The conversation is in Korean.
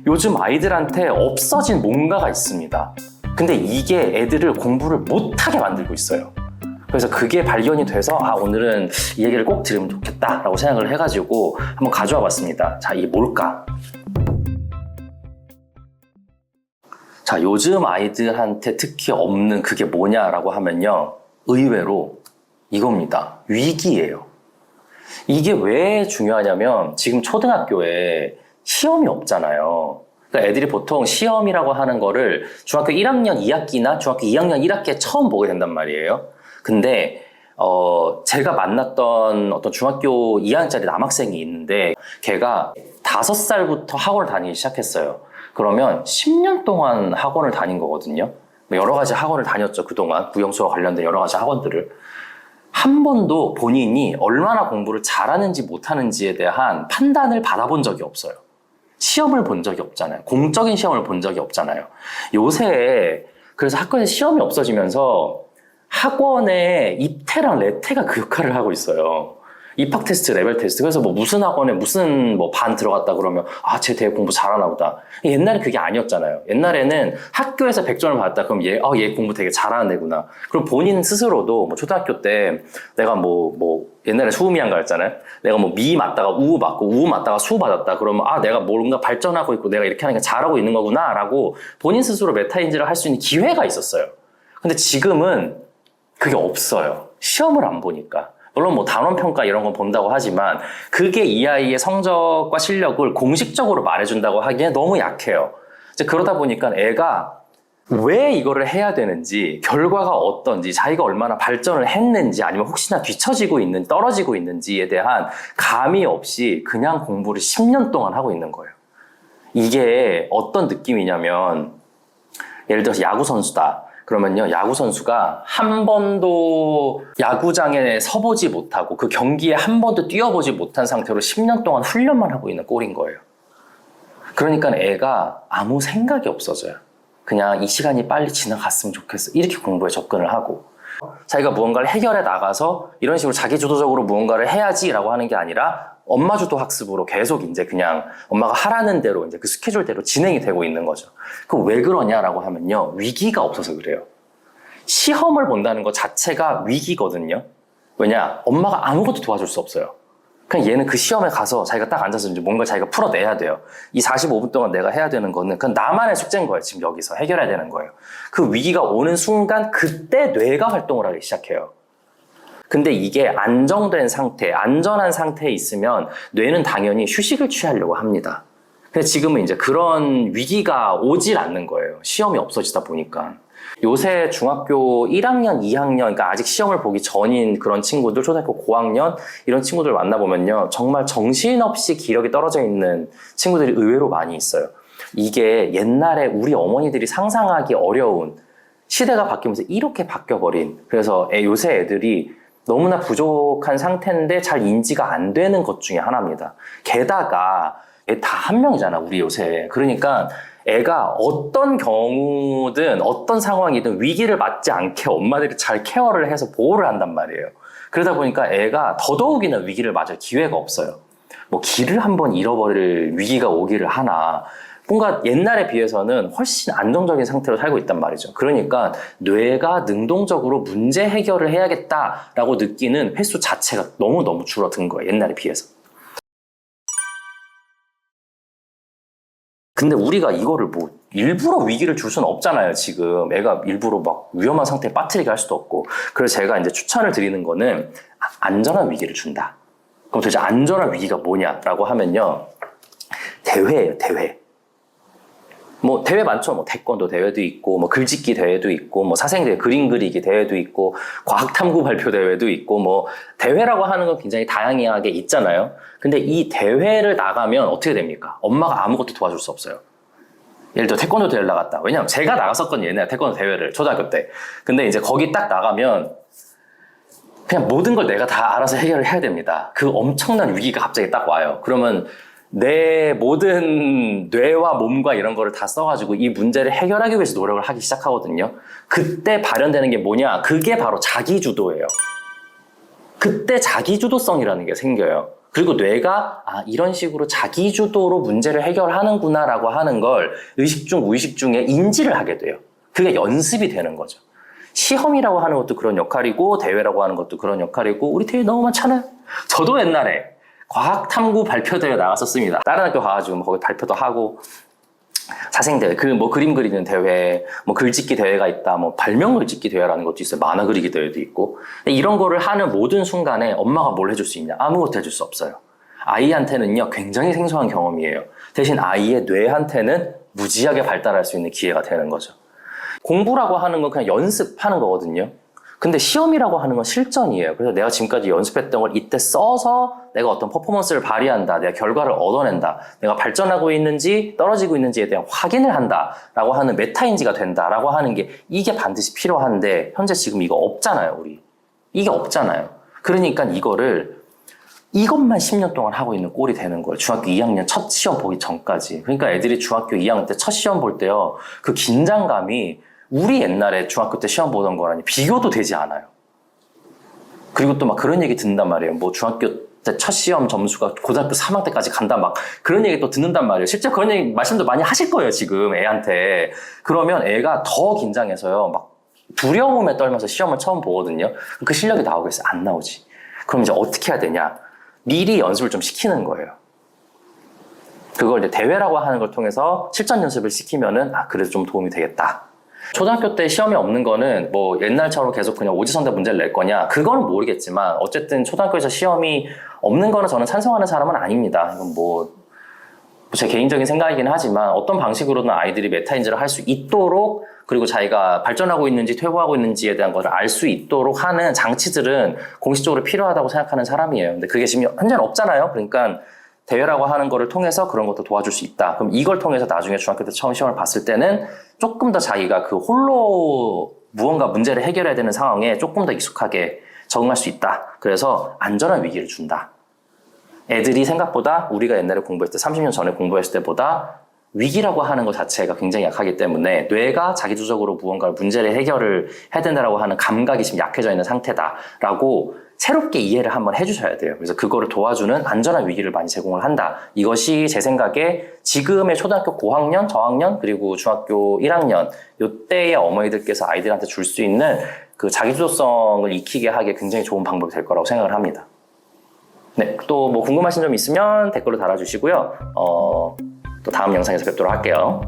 요즘 아이들한테 없어진 뭔가가 있습니다. 근데 이게 애들을 공부를 못하게 만들고 있어요. 그래서 그게 발견이 돼서 오늘은 이 얘기를 꼭 들으면 좋겠다라고 생각을 해가지고 한번 가져와 봤습니다. 자, 이게 뭘까? 자, 요즘 아이들한테 특히 없는 그게 뭐냐라고 하면요, 의외로 이겁니다. 위기예요. 이게 왜 중요하냐면 지금 초등학교에 시험이 없잖아요. 그러니까 애들이 보통 시험이라고 하는 거를 중학교 1학년 2학기나 중학교 2학년 1학기에 처음 보게 된단 말이에요. 근데 제가 만났던 어떤 중학교 2학년짜리 남학생이 있는데 걔가 5살부터 학원을 다니기 시작했어요. 그러면 10년 동안 학원을 다닌 거거든요. 여러 가지 학원을 다녔죠. 그동안 국영수와 관련된 여러 가지 학원들을. 한 번도 본인이 얼마나 공부를 잘하는지 못하는지에 대한 판단을 받아본 적이 없어요. 시험을 본 적이 없잖아요. 공적인 시험을 본 적이 없잖아요. 요새 그래서 학교에 시험이 없어지면서 학원에 입태랑 레태가 그 역할을 하고 있어요. 입학 테스트, 레벨 테스트. 그래서 무슨 학원에 무슨 반 들어갔다 그러면 쟤 되게 공부 잘하나 보다. 옛날에 그게 아니었잖아요. 옛날에는 학교에서 100점을 받았다 그럼 얘 공부 되게 잘하는 애구나. 그럼 본인 스스로도 초등학교 때 내가 옛날에 수음이한 거였잖아요. 내가 미 맞다가 우 맞고 우 맞다가 수 받았다 그러면 내가 뭔가 발전하고 있고 내가 이렇게 하니까 잘하고 있는 거구나 라고 본인 스스로 메타인지를 할 수 있는 기회가 있었어요. 근데 지금은 그게 없어요. 시험을 안 보니까. 물론 단원평가 이런 건 본다고 하지만 그게 이 아이의 성적과 실력을 공식적으로 말해준다고 하기엔 너무 약해요. 이제 그러다 보니까 애가 왜 이거를 해야 되는지, 결과가 어떤지, 자기가 얼마나 발전을 했는지, 아니면 혹시나 뒤처지고 떨어지고 있는지에 대한 감이 없이 그냥 공부를 10년 동안 하고 있는 거예요. 이게 어떤 느낌이냐면, 예를 들어서 야구선수다. 그러면요, 야구선수가 한 번도 야구장에 서보지 못하고 그 경기에 한 번도 뛰어보지 못한 상태로 10년 동안 훈련만 하고 있는 꼴인 거예요. 그러니까 애가 아무 생각이 없어져요. 그냥 이 시간이 빨리 지나갔으면 좋겠어. 이렇게 공부에 접근을 하고. 자기가 무언가를 해결해 나가서 이런 식으로 자기주도적으로 무언가를 해야지라고 하는 게 아니라 엄마 주도 학습으로 계속 이제 그냥 엄마가 하라는 대로 이제 그 스케줄대로 진행이 되고 있는 거죠. 그럼 왜 그러냐라고 하면요, 위기가 없어서 그래요. 시험을 본다는 것 자체가 위기거든요. 왜냐? 엄마가 아무것도 도와줄 수 없어요. 그냥 얘는 그 시험에 가서 자기가 딱 앉아서 이제 뭔가 자기가 풀어내야 돼요. 이 45분 동안 내가 해야 되는 거는 그건 나만의 숙제인 거예요. 지금 여기서 해결해야 되는 거예요. 그 위기가 오는 순간 그때 뇌가 활동을 하기 시작해요. 근데 이게 안정된 상태, 안전한 상태에 있으면 뇌는 당연히 휴식을 취하려고 합니다. 근데 지금은 이제 그런 위기가 오질 않는 거예요. 시험이 없어지다 보니까. 요새 중학교 1학년, 2학년, 그러니까 아직 시험을 보기 전인 그런 친구들, 초등학교 고학년 이런 친구들 만나보면요, 정말 정신없이 기력이 떨어져 있는 친구들이 의외로 많이 있어요. 이게 옛날에 우리 어머니들이 상상하기 어려운 시대가 바뀌면서 이렇게 바뀌어버린, 그래서 요새 애들이 너무나 부족한 상태인데 잘 인지가 안 되는 것 중에 하나입니다. 게다가 애 다 한 명이잖아, 우리 요새. 그러니까 애가 어떤 경우든 어떤 상황이든 위기를 맞지 않게 엄마들이 잘 케어를 해서 보호를 한단 말이에요. 그러다 보니까 애가 더더욱이나 위기를 맞을 기회가 없어요. 길을 한번 잃어버릴 위기가 오기를 하나, 뭔가 옛날에 비해서는 훨씬 안정적인 상태로 살고 있단 말이죠. 그러니까 뇌가 능동적으로 문제 해결을 해야겠다라고 느끼는 횟수 자체가 너무너무 줄어든 거예요, 옛날에 비해서. 근데 우리가 이거를 일부러 위기를 줄 수는 없잖아요, 지금. 애가 일부러 위험한 상태에 빠뜨리게 할 수도 없고. 그래서 제가 이제 추천을 드리는 거는 안전한 위기를 준다. 그럼 도대체 안전한 위기가 뭐냐라고 하면요, 대회예요, 대회. 대회 많죠. 태권도 대회도 있고, 글짓기 대회도 있고, 사생대회, 그림 그리기 대회도 있고, 과학탐구 발표 대회도 있고, 대회라고 하는 건 굉장히 다양하게 있잖아요. 근데 이 대회를 나가면 어떻게 됩니까? 엄마가 아무것도 도와줄 수 없어요. 예를 들어 태권도 대회를 나갔다. 왜냐면 제가 나갔었거든요, 옛날에 태권도 대회를, 초등학교 때. 근데 이제 거기 딱 나가면 그냥 모든 걸 내가 다 알아서 해결을 해야 됩니다. 그 엄청난 위기가 갑자기 딱 와요. 그러면 내 모든 뇌와 몸과 이런 거를 다 써가지고 이 문제를 해결하기 위해서 노력을 하기 시작하거든요. 그때 발현되는 게 뭐냐? 그게 바로 자기주도예요. 그때 자기주도성이라는 게 생겨요. 그리고 뇌가 이런 식으로 자기주도로 문제를 해결하는구나 라고 하는 걸 의식 중 무의식 중에 인지를 하게 돼요. 그게 연습이 되는 거죠. 시험이라고 하는 것도 그런 역할이고 대회라고 하는 것도 그런 역할이고 우리 대회 너무 많잖아요. 저도 옛날에 과학탐구 발표대회 나갔었습니다. 다른 학교 가가지고 거기 발표도 하고 사생대회, 그림 그리는 대회, 글짓기 대회가 있다, 발명 글짓기 대회라는 것도 있어요. 만화 그리기 대회도 있고. 이런 거를 하는 모든 순간에 엄마가 뭘 해줄 수 있냐? 아무것도 해줄 수 없어요. 아이한테는요, 굉장히 생소한 경험이에요. 대신 아이의 뇌한테는 무지하게 발달할 수 있는 기회가 되는 거죠. 공부라고 하는 건 그냥 연습하는 거거든요. 근데 시험이라고 하는 건 실전이에요. 그래서 내가 지금까지 연습했던 걸 이때 써서 내가 어떤 퍼포먼스를 발휘한다. 내가 결과를 얻어낸다. 내가 발전하고 있는지 떨어지고 있는지에 대한 확인을 한다라고 하는 메타인지가 된다라고 하는 게 이게 반드시 필요한데 현재 지금 이거 없잖아요. 우리. 이게 없잖아요. 그러니까 이것만 10년 동안 하고 있는 꼴이 되는 거예요. 중학교 2학년 첫 시험 보기 전까지. 그러니까 애들이 중학교 2학년 때 첫 시험 볼 때요. 그 긴장감이 우리 옛날에 중학교 때 시험 보던 거라니 비교도 되지 않아요. 그리고 또 막 그런 얘기 듣는단 말이에요. 중학교 때 첫 시험 점수가 고등학교 3학년 때까지 간다 막 그런 얘기 또 듣는단 말이에요. 실제 그런 얘기 말씀도 많이 하실 거예요, 지금 애한테. 그러면 애가 더 긴장해서요. 막 두려움에 떨면서 시험을 처음 보거든요. 그 실력이 나오겠어요? 안 나오지. 그럼 이제 어떻게 해야 되냐? 미리 연습을 좀 시키는 거예요. 그걸 이제 대회라고 하는 걸 통해서 실전 연습을 시키면은 그래도 좀 도움이 되겠다. 초등학교 때 시험이 없는 거는 옛날처럼 계속 그냥 오지선다 문제를 낼 거냐 그거는 모르겠지만 어쨌든 초등학교에서 시험이 없는 거는 저는 찬성하는 사람은 아닙니다. 이건 제 개인적인 생각이긴 하지만 어떤 방식으로든 아이들이 메타인지를 할 수 있도록 그리고 자기가 발전하고 있는지 퇴보하고 있는지에 대한 것을 알 수 있도록 하는 장치들은 공식적으로 필요하다고 생각하는 사람이에요. 근데 그게 지금 현재는 없잖아요. 그러니까 대회라고 하는 거를 통해서 그런 것도 도와줄 수 있다. 그럼 이걸 통해서 나중에 중학교 때 처음 시험을 봤을 때는 조금 더 자기가 그 홀로 무언가 문제를 해결해야 되는 상황에 조금 더 익숙하게 적응할 수 있다. 그래서 안전한 위기를 준다. 애들이 생각보다 우리가 옛날에 공부했을 때 30년 전에 공부했을 때보다 위기라고 하는 것 자체가 굉장히 약하기 때문에 뇌가 자기주적으로 무언가 문제를 해결을 해야 된다라고 하는 감각이 지금 약해져 있는 상태다라고 새롭게 이해를 한번 해주셔야 돼요. 그래서 그거를 도와주는 안전한 위기를 많이 제공을 한다. 이것이 제 생각에 지금의 초등학교 고학년, 저학년, 그리고 중학교 1학년 이때의 어머니들께서 아이들한테 줄 수 있는 그 자기주도성을 익히게 하기에 굉장히 좋은 방법이 될 거라고 생각을 합니다. 네, 또 궁금하신 점 있으면 댓글로 달아주시고요. 또 다음 영상에서 뵙도록 할게요.